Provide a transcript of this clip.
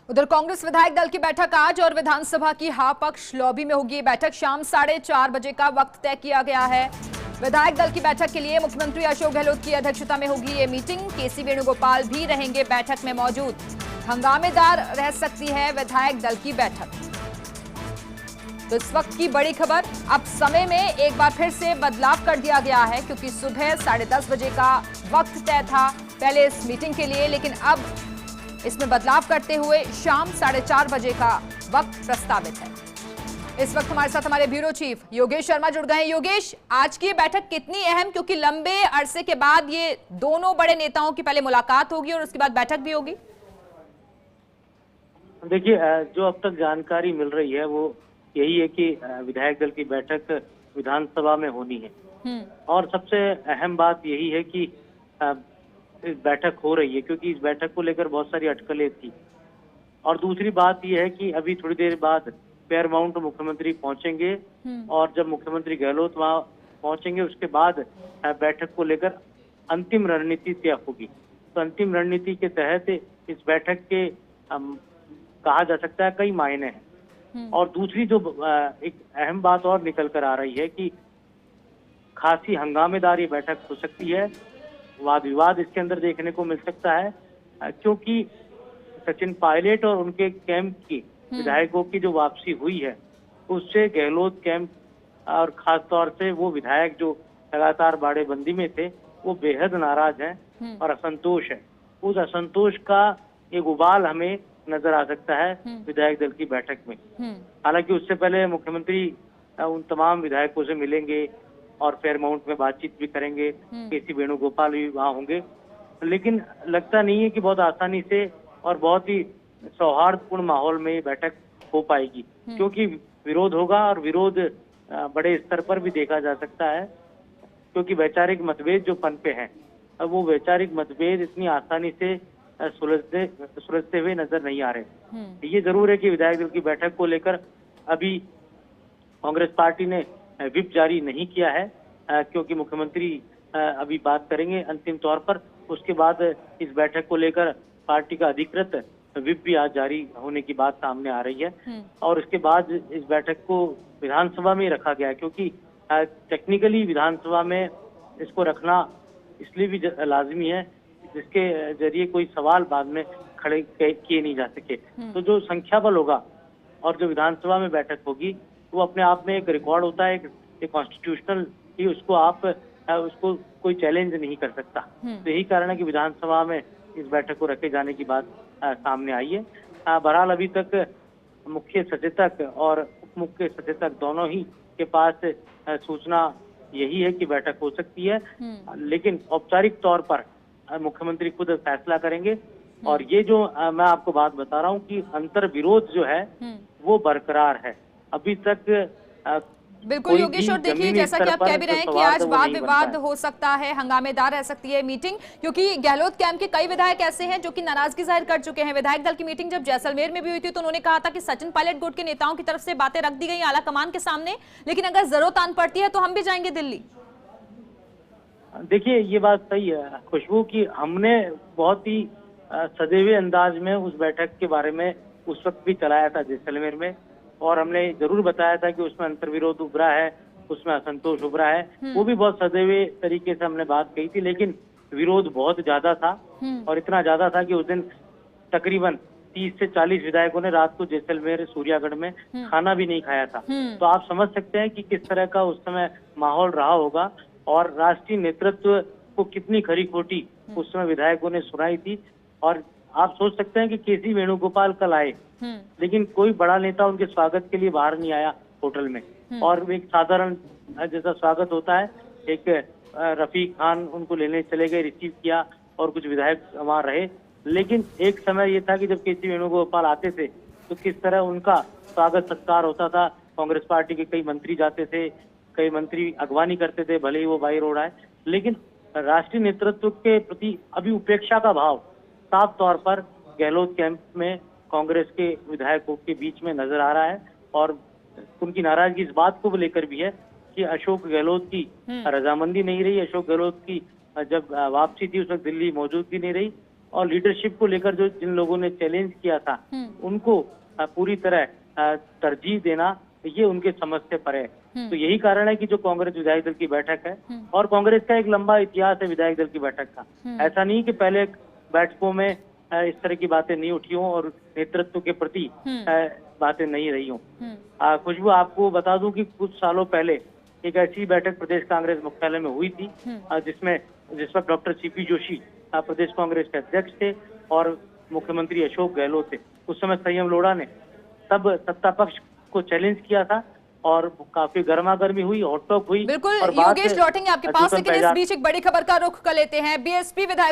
उधर कांग्रेस विधायक दल की बैठक आज और विधानसभा की हा पक्ष लॉबी में होगी। बैठक शाम 4:30 बजे का वक्त तय किया गया है। विधायक दल की बैठक के लिए मुख्यमंत्री अशोक गहलोत की अध्यक्षता में होगी ये मीटिंग। केसी वेणुगोपाल भी रहेंगे बैठक में मौजूद। हंगामेदार रह सकती है विधायक दल की बैठक। तो इस वक्त की बड़ी खबर, अब समय में एक बार फिर से बदलाव कर दिया गया है, क्योंकि सुबह 10:30 बजे का वक्त तय था पहले इस मीटिंग के लिए, लेकिन अब इसमें बदलाव करते हुए शाम 4:30 बजे का वक्त प्रस्तावित है। इस वक्त हमारे साथ हमारे ब्यूरो चीफ योगेश शर्मा जुड़ गए हैं। योगेश, आज की बैठक कितनी अहम, क्योंकि लंबे अरसे के बाद ये दोनों बड़े नेताओं की पहले मुलाकात होगी और उसके बाद बैठक भी होगी। देखिए, जो अब तक जानकारी मिल रही है वो यही है कि विधायक दल की बैठक विधानसभा में होनी है। और सबसे अहम बात यही है कि इस बैठक हो रही है क्योंकि इस बैठक को लेकर बहुत सारी अटकलें थी। और दूसरी बात यह है कि अभी थोड़ी देर बाद पैरामाउंट मुख्यमंत्री पहुंचेंगे और जब मुख्यमंत्री गहलोत वहां पहुंचेंगे उसके बाद बैठक को लेकर अंतिम रणनीति तय होगी। तो अंतिम रणनीति के तहत इस बैठक के कहा जा सकता है कई मायने हैं। और दूसरी जो एक अहम बात और निकल कर आ रही है कि खासी हंगामेदार ये बैठक हो सकती है। वाद विवाद इसके अंदर देखने को मिल सकता है, क्योंकि सचिन पायलट और उनके कैंप की विधायकों की जो वापसी हुई है उससे गहलोत कैंप और खास तौर से वो विधायक जो लगातार बाड़ेबंदी में थे वो बेहद नाराज हैं और असंतोष है। उस असंतोष का एक उबाल हमें नजर आ सकता है विधायक दल की बैठक में। हालांकि उससे पहले मुख्यमंत्री उन तमाम विधायकों से मिलेंगे और फेयरमाउंट में बातचीत भी करेंगे। केसी वेणुगोपाल भी वहां होंगे, लेकिन लगता नहीं है कि बहुत आसानी से और बहुत ही सौहार्दपूर्ण माहौल में ये बैठक हो पाएगी, क्योंकि विरोध होगा और विरोध बड़े स्तर पर भी देखा जा सकता है, क्योंकि वैचारिक मतभेद जो पनपे हैं अब वो वैचारिक मतभेद इतनी आसानी से सुलझते हुए नजर नहीं आ रहे। ये जरूर है कि विधायक दल की बैठक को लेकर अभी कांग्रेस पार्टी ने व्हिप जारी नहीं किया है, क्योंकि मुख्यमंत्री अभी बात करेंगे अंतिम तौर पर। उसके बाद इस बैठक को लेकर पार्टी का अधिकृत व्हिप भी आज जारी होने की बात सामने आ रही है। और उसके बाद इस बैठक को विधानसभा में रखा गया है, क्योंकि टेक्निकली विधानसभा में इसको रखना इसलिए भी लाजमी है जिसके जरिए कोई सवाल बाद में खड़े किए नहीं जा सके। तो जो संख्या बल होगा और जो विधानसभा में बैठक होगी वो अपने आप में एक रिकॉर्ड होता है, एक कॉन्स्टिट्यूशनल ही, उसको आप उसको कोई चैलेंज नहीं कर सकता। तो यही कारण है कि विधानसभा में इस बैठक को रखे जाने की बात सामने आई है। बहरहाल अभी तक मुख्य सचेतक और उप मुख्य सचेतक दोनों ही के पास सूचना यही है कि बैठक हो सकती है, लेकिन औपचारिक तौर पर मुख्यमंत्री खुद फैसला करेंगे। और ये जो मैं आपको बात बता रहा हूँ कि अंतर विरोध जो है वो बरकरार है अभी तक। बिल्कुल योगेश, और देखिए जैसा कि आप कह भी रहे हैं कि आज वाद विवाद हो सकता है, हंगामेदार रह सकती है मीटिंग, क्योंकि गहलोत कैंप के कई विधायक ऐसे हैं जो कि नाराजगी जाहिर कर चुके हैं। विधायक दल की मीटिंग जब जैसलमेर में भी हुई थी तो उन्होंने कहा था कि सचिन पायलट गुट के नेताओं की तरफ से बातें रख दी गई आला कमान के सामने, लेकिन अगर जरूरत आन पड़ती है तो हम भी जाएंगे दिल्ली। देखिए, ये बात सही है खुशबू की हमने बहुत ही सजे हुए अंदाज में उस बैठक के बारे में उस वक्त भी चलाया था जैसलमेर में, और हमने जरूर बताया था कि उसमें अंतर्विरोध उभरा है, उसमें असंतोष उभरा है। वो भी बहुत सजे हुए तरीके से हमने बात कही थी, लेकिन विरोध बहुत ज्यादा था और इतना ज्यादा था कि उस दिन तकरीबन 30 से 40 विधायकों ने रात को जैसलमेर सूर्यागढ़ में खाना भी नहीं खाया था। तो आप समझ सकते हैं कि किस तरह का उस समय माहौल रहा होगा और राष्ट्रीय नेतृत्व को कितनी खरी खोटी उस समय विधायकों ने सुनाई थी। और आप सोच सकते हैं कि केसी वेणुगोपाल कल आए, लेकिन कोई बड़ा नेता उनके स्वागत के लिए बाहर नहीं आया होटल में, और एक साधारण जैसा स्वागत होता है, एक रफीक खान उनको लेने चले गए, रिसीव किया और कुछ विधायक वहां रहे। लेकिन एक समय ये था कि जब केसी वेणुगोपाल आते थे तो किस तरह उनका स्वागत सत्कार होता था। कांग्रेस पार्टी के कई मंत्री जाते थे, कई मंत्री अगवानी करते थे, भले ही वो बाई रोड आए, लेकिन राष्ट्रीय नेतृत्व के प्रति अभी उपेक्षा का भाव साफ तौर पर गहलोत कैंप में कांग्रेस के विधायकों के बीच में नजर आ रहा है। और उनकी नाराजगी इस बात को लेकर भी है कि अशोक गहलोत की रजामंदी नहीं रही। अशोक गहलोत की जब वापसी थी उस वक्त दिल्ली मौजूदगी नहीं रही, और लीडरशिप को लेकर जो जिन लोगों ने चैलेंज किया था उनको पूरी तरह तरजीह देना ये उनके समझ से परे है। तो यही कारण है कि जो कांग्रेस विधायक दल की बैठक है, और कांग्रेस का एक लंबा इतिहास है विधायक दल की बैठक का। ऐसा नहीं कि पहले बैठकों में इस तरह की बातें नहीं उठी हों और नेतृत्व के प्रति बातें नहीं रही हों। खुशबू, आपको बता दूं कि कुछ सालों पहले एक ऐसी बैठक प्रदेश कांग्रेस मुख्यालय में हुई थी जिस पर डॉक्टर सीपी जोशी प्रदेश कांग्रेस के अध्यक्ष थे और मुख्यमंत्री अशोक गहलोत थे। उस समय संयम लोढ़ा ने तब सत्ता पक्ष को चैलेंज किया था और काफी गर्मागर्मी हुई, हॉट टॉक हुई। बिल्कुल और योगेश लौटेंगे आपके पास, लेकिन इस बीच एक बड़ी खबर का रुख कर लेते हैं। बीएसपी विधायक